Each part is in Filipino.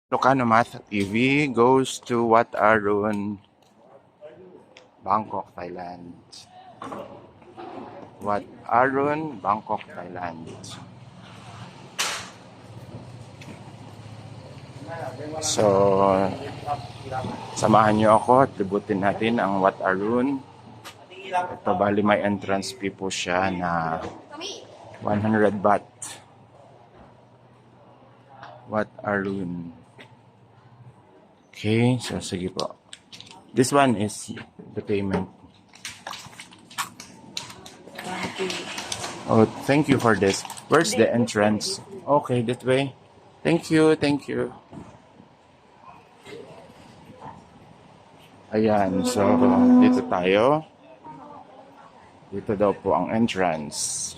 Ilocano Math TV goes to Wat Arun, Bangkok, Thailand. Wat Arun, Bangkok, Thailand. So, samahan niyo ako at libutin natin ang Wat Arun. Ito, bali may entrance fee po siya na 100 baht. Wat Arun. Okay, so sige po. This one is the payment. Oh, thank you for this. Where's the entrance? Okay, that way. Thank you, thank you. Ayan, so dito tayo. Dito daw po ang entrance.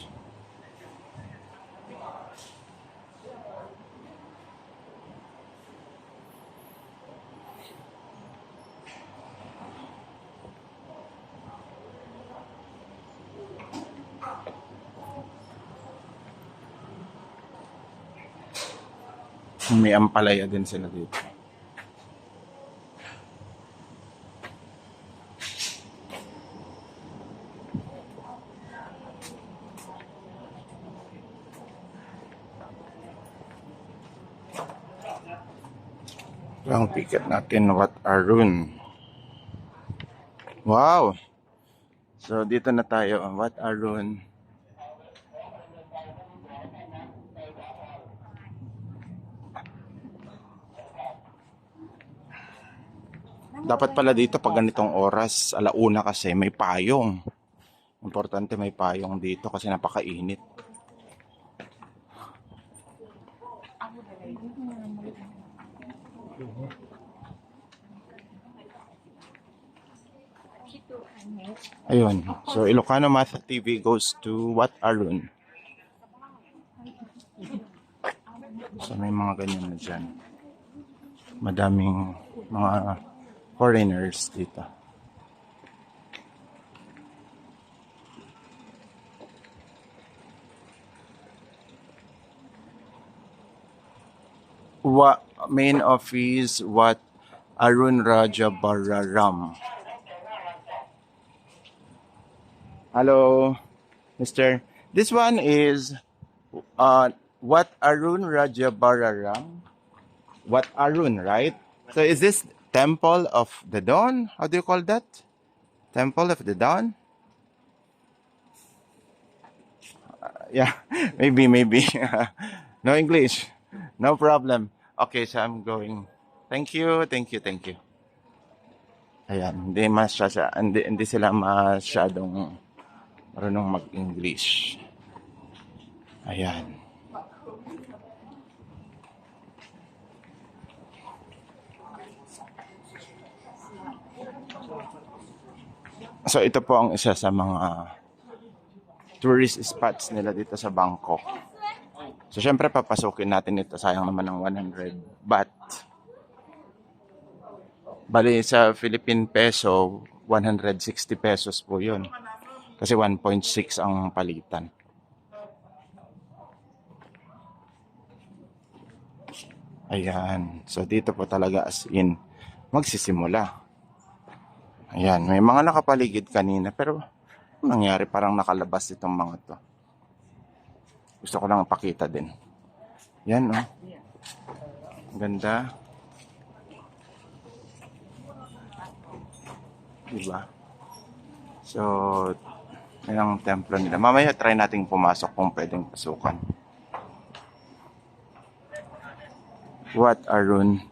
May ampalaya din sila dito. Ang ticket natin, Wat Arun. Wow! So, dito na tayo, Wat Arun. Dapat pala dito pag ganitong oras, alauna kasi may payong. Importante may payong dito kasi napakainit. Ayun. So, Ilocano Math TV goes to Wat Arun. So, may mga ganyan na dyan. Madaming mga foreigners dito. Main office, Wat Arun Raja Bararam. Hello, Mister. This one is Wat Arun Raja Bararam. Wat Arun, right? So is this Temple of the Dawn? How do you call that? Temple of the Dawn? Yeah, maybe. No English. No problem. Okay, so I'm going. Thank you. Ayan, hindi sila masyadong marunong mag-English. Ayan. So ito po ang isa sa mga tourist spots nila dito sa Bangkok. So syempre papasukin natin ito, sayang naman ng 100 baht. Bali sa Philippine peso, 160 pesos po yun. Kasi 1.6 ang palitan. Ayan. So dito po talaga as in magsisimula. Ayan. May mga nakapaligid kanina pero nangyari parang nakalabas itong mga to. Gusto ko lang pakita din. Yan oh. Ganda. Diba? So, yan ang templo nila. Mamaya try nating pumasok kung pwedeng pasukan. Wat Arun.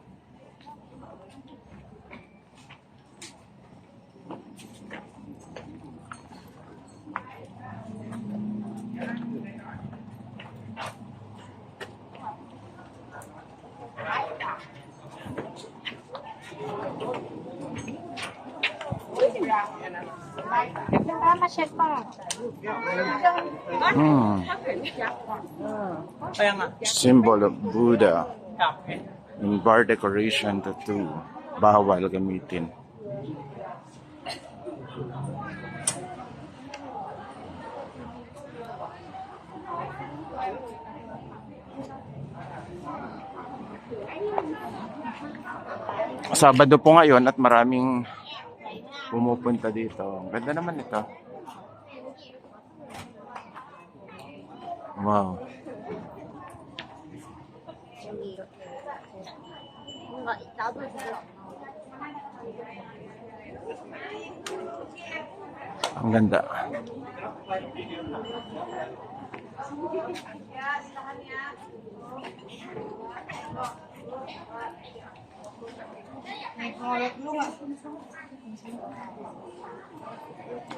Symbol of Buddha. In bar decoration tattoo. Bawal gamitin. Sabado po ngayon at maraming pumupunta dito. Ang ganda naman ito. Wow. Ang ganda.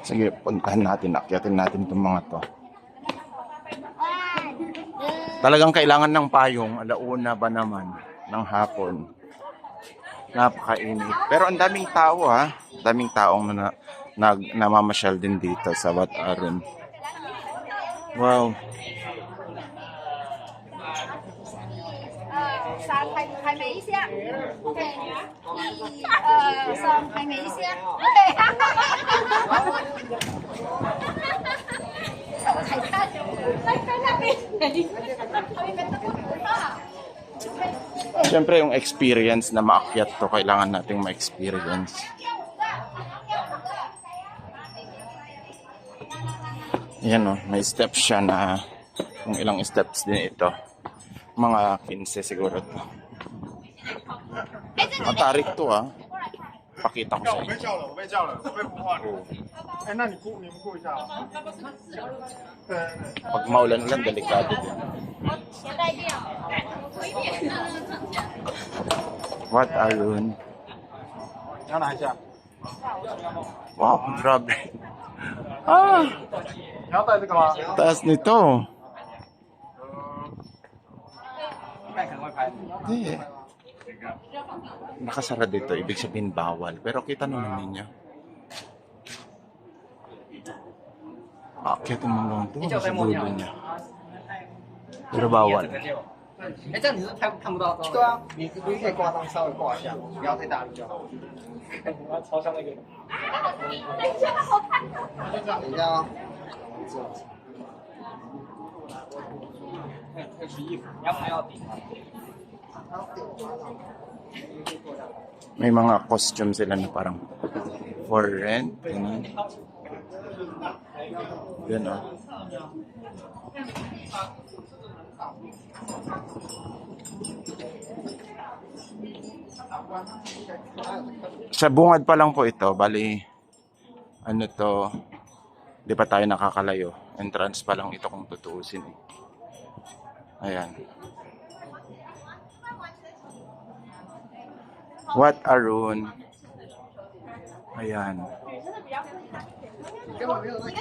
Sige, puntahan natin, akyatin natin itong mga to. Talagang kailangan ng payong, alauna ba naman, ng hapon. Napakainit. Pero ang daming tao ha. Daming taong namamasyal din dito sa Wat Arun. Wow. 三还没一下，OK，三还没一下，Siyempre yung experience na maakyat to, kailangan nating ma-experience. Yan o, may steps siya na kung ilang steps din ito. Mga 15 siguro to. Matarik to ha. Pakita ko sa inyo. 我被叫了，我被孵化了。哎，那你们顾一下啊。对对对。 Pag maulan-ulan, delikado din. Wat Arun. 你要拿一下。 Wow, grabe. Ah, 你要带这个吗？ taas nito. 看可能会拍。 Hindi eh. Nakasara dito, ibig sabihin bawal. Pero kita naman ninyo. Aakyat yung mga ito sa dulo niya. Pero bawal. 哎，这样你是看不到。对啊，你可以挂上，稍微挂一下，不要太大力就好。超像那个。等一下哦。衣服，你要不要顶？ May mga costume sila na parang for rent. Ganun. Yan o. Sa bungad pa lang po ito. Bali, ano to, di pa tayo nakakalayo. Entrance pa lang ito kung tutuusin. Ayan. Wat Arun. Ayan. 根本没有那个。